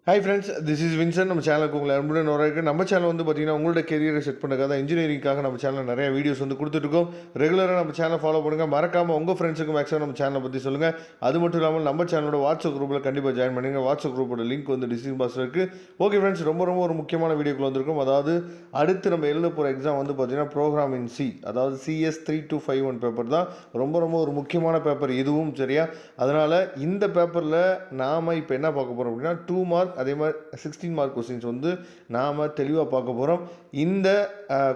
Hi friends, this is Vinson. நம்ம சேனலுக்கு உங்களை அன்புடன் வரவேற்க. நம்ம சேனல் வந்து பார்த்தீங்கன்னா உங்களோட கெரியரை செட் பண்ணுறதுக்காக தான் இன்ஜினியரிங்காக நம்ம சேனலில் நிறைய வீடியோஸ் வந்து கொடுத்துட்ருக்கோம். ரெகுலராக நம்ம சேனல் ஃபாலோ பண்ணுங்கள். மறக்காமல் உங்கள் ஃப்ரெண்ட்ஸுக்கு மேக்ஸிமம் நம்ம சேனலை பற்றி சொல்லுங்கள். அது மட்டும் இல்லாமல் நம்ம சேனலோட வாட்ஸ்அப் குரூப்பில் கண்டிப்பாக ஜாயின் பண்ணுங்கள். வாட்ஸ்அப் குரூப்போட லிங்க் வந்து டிஸ்கிரிப்ஷன் பாக்ஸில் இருக்குது. ஓகே ஃப்ரெண்ட்ஸ், ரொம்ப ஒரு முக்கியமான வீடியோக்குள்ள வந்திருக்கும். அதாவது அடுத்து நம்ம எழுத போகிற எக்ஸாம் வந்து பார்த்தீங்கன்னா ப்ரோக்ராம் இன் சி, அதாவது CS 3251 பேப்பர் தான். ரொம்ப ஒரு முக்கியமான பேப்பர் இதுவும், சரியா? அதனால் இந்த பேப்பரில் நாம் இப்போ என்ன பார்க்க போகிறோம் அப்படின்னா 2 மார்க், அதே மாதிரி 16 மார்க் கொஸ்டின்ஸ் வந்து நாம் தெளிவாக பார்க்க போகிறோம். இந்த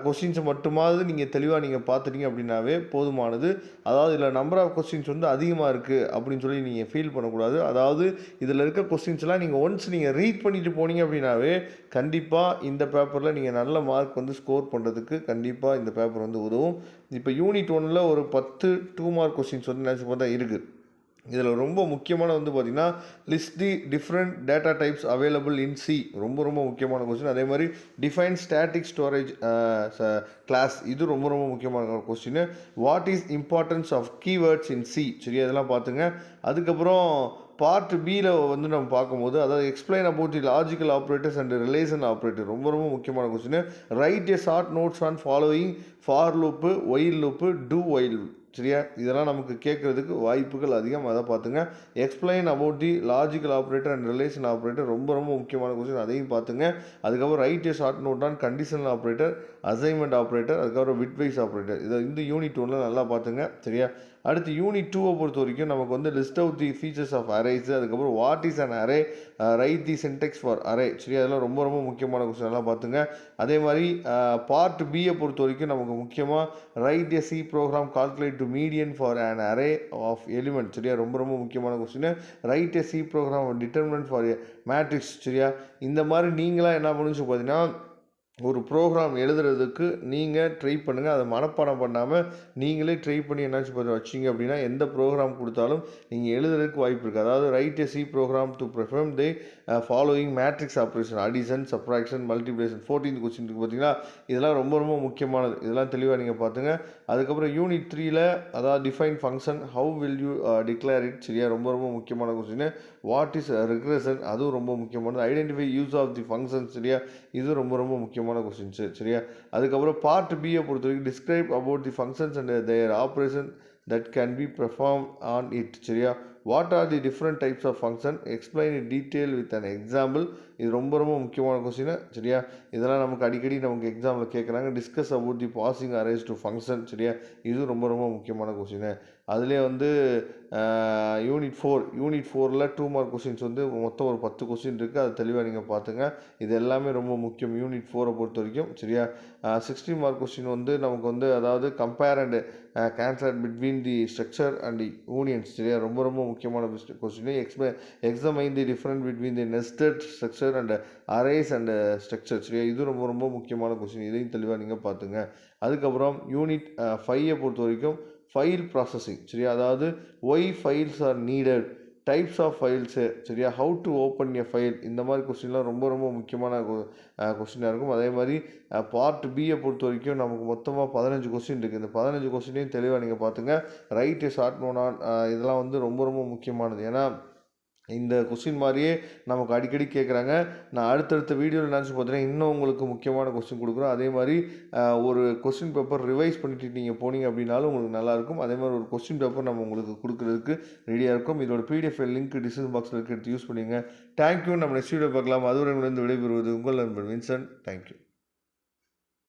கொஸ்டின்ஸை மட்டுமாவது நீங்கள் தெளிவாக நீங்கள் பார்த்துட்டீங்க அப்படின்னாவே போதுமானது. அதாவது இதில் நம்பர் ஆஃப் கொஸ்டின்ஸ் வந்து அதிகமாக இருக்குது அப்படின்னு சொல்லி நீங்கள் ஃபீல் பண்ணக்கூடாது. அதாவது இதில் இருக்க கொஸ்டின்ஸ்லாம் நீங்கள் ஒன்ஸ் நீங்கள் ரீட் பண்ணிட்டு போனீங்க அப்படின்னாவே கண்டிப்பாக இந்த பேப்பரில் நீங்கள் நல்ல மார்க் வந்து ஸ்கோர் பண்ணுறதுக்கு கண்டிப்பாக இந்த பேப்பர் வந்து உதவும். இப்போ யூனிட் 1ல் ஒரு 10 2 மார்க் கொஸ்டின்ஸ் வந்து நினச்சி பார்த்தா இருக்குது. இதில் ரொம்ப முக்கியமான வந்து பார்த்திங்கன்னா list the different data types available in C, ரொம்ப முக்கியமான கொஸ்டின். அதே மாதிரி டிஃபைன் ஸ்டாட்டிக் ஸ்டோரேஜ் கிளாஸ், இது ரொம்ப முக்கியமான question. What is importance of keywords in C, சரி, அதெல்லாம் பார்த்துங்க. அதுக்கப்புறம் பார்ட் பியில் வந்து நம்ம பார்க்கும்போது, அதாவது explain about the logical operators and relation operator, ரொம்ப முக்கியமான question. Write a short notes on following for loop, while loop, do while, சரியா? இதெல்லாம் நமக்கு கேட்குறதுக்கு வாய்ப்புகள் அதிகம். அதை பார்த்துங்க. Explain about the logical operator and relation operator, ரொம்ப முக்கியமான கொஸ்டின், அதையும் பார்த்துங்க. அதுக்கப்புறம் write a short note on conditional operator, assignment operator, அதுக்கப்புறம் பிட்வைஸ் ஆப்ரேட்டர். இதை இந்த யூனிட் 1ல் நல்லா பார்த்துங்க, சரியா? அடுத்து யூனிட் 2 பொறுத்த வரைக்கும் நமக்கு வந்து list out the features of arrays, அதுக்கப்புறம் what is an array, write the syntax for array, சரி, அதெல்லாம் ரொம்ப முக்கியமான கொஸ்டின், எல்லாம் பார்த்துங்க. அதே மாதிரி பார்ட் பியை பொறுத்த வரைக்கும் நமக்கு முக்கியமாக write a C program calculate to median for an array of element, சரியா? ரொம்ப முக்கியமான question. Write a C program determinant for a matrix, சரியா? இந்த மாதிரி நீங்களாம் என்ன பண்ணுச்சு பார்த்தீங்கன்னா ஒரு ப்ரோக்ராம் எழுதுறதுக்கு நீங்கள் ட்ரை பண்ணுங்கள். அதை மனப்பாடம் பண்ணாமல் நீங்களே ட்ரை பண்ணி என்னாச்சு பார்த்து வச்சிங்க அப்படின்னா எந்த ப்ரோக்ராம் கொடுத்தாலும் நீங்கள் எழுதுறதுக்கு வாய்ப்பு இருக்குது. அதாவது write a C program to perform the following matrix operation, addition, subtraction, multiplication. 14th question இருக்குது பார்த்தீங்களா? இதெல்லாம் ரொம்ப முக்கியமானது. இதெல்லாம் தெளிவாக நீங்கள் பார்த்துங்க. அதுக்கப்புறம் யூனிட் 3ல் அதாவது define function, how will you declare it, சரியா? ரொம்ப முக்கியமான கொஸ்டின். வாட் இஸ் ரிக்ரெஷன், அதுவும் ரொம்ப முக்கியமானது. Identify use of the function, சரியா? இது ரொம்ப முக்கியமான கொஸ்டின்ஸு, சரியா? அதுக்கப்புறம் பார்ட் பியை பொறுத்த வரைக்கும் describe about the functions and their operation that can be perform on it, சரியா? What are the different types of function, explain in detail with an example. இது ரொம்ப முக்கியமான கொஸ்டின், சரியா? இதெல்லாம் நமக்கு அடிக்கடி நமக்கு எக்ஸாமில் கேட்குறாங்க. Discuss about the passing arrays to function, சரியா? இது ரொம்ப முக்கியமான கொஸ்டின். அதுலேயே வந்து யூனிட் 4ல் 2 மார்க் கொஸ்டின்ஸ் வந்து மொத்தம் ஒரு 10 கொஸ்டின் இருக்குது. அது தெளிவாக நீங்கள் பார்த்துங்க. இது எல்லாமே ரொம்ப முக்கியம் யூனிட் 4 பொறுத்த வரைக்கும், சரியா? 16 மார்க் கொஸ்டின் வந்து நமக்கு வந்து அதாவது compare and cancel between the structure and unions, சரியா? ரொம்ப முக்கியமான question. Examine the different between the nested structure and arrays and structure, சரியா? இது ரொம்ப முக்கியமான கொஸ்டின். இதையும் தெளிவாக நீங்கள் பார்த்துங்க. அதுக்கப்புறம் யூனிட் 5ஐ பொறுத்த வரைக்கும் ஃபைல் ப்ராசஸிங், சரியா? அதாவது why files are needed, types of files, சரியா? How to open a file, இந்த மாதிரி கொஸ்டின்லாம் ரொம்ப முக்கியமான கொஸ்டினாக இருக்கும். அதே மாதிரி பார்ட் பியை பொறுத்த வரைக்கும் நமக்கு மொத்தமாக 15 கொஸ்டின் இருக்குது. இந்த 15 கொஸ்டினையும் தெளிவாக நீங்கள் பார்த்துங்க. ரைட் ஷார்ட் நோட் ஆன், இதெல்லாம் வந்து ரொம்ப முக்கியமானது. ஏன்னா இந்த கொஸ்டின் மாதிரியே நமக்கு அடிக்கடி கேட்குறாங்க. நான் அடுத்தடுத்த வீடியோவில் நினச்சி பார்த்தீங்கன்னா இன்னும் உங்களுக்கு முக்கியமான கொஸ்டின் கொடுக்குறோம். அதே மாதிரி ஒரு கொஸ்டின் பேப்பர் ரிவைஸ் பண்ணிவிட்டு நீங்கள் போனீங்க அப்படின்னாலும் உங்களுக்கு நல்லாயிருக்கும். அதே மாதிரி ஒரு கொஸ்டின் பேப்பர் நம்ம உங்களுக்கு கொடுக்குறதுக்கு ரெடியாக இருக்கும். இதோட PDF லிங்க் டிஸ்கிரிப்ஷன் பாக்ஸில் எடுத்து யூஸ் பண்ணிங்க. தேங்க்யூ. நம்ம நெக்ஸ்ட் வீடியோ பார்க்கலாம். அதுவரை விடைபெறுவது உங்கள் நண்பன் வின்சன். தேங்க்யூ.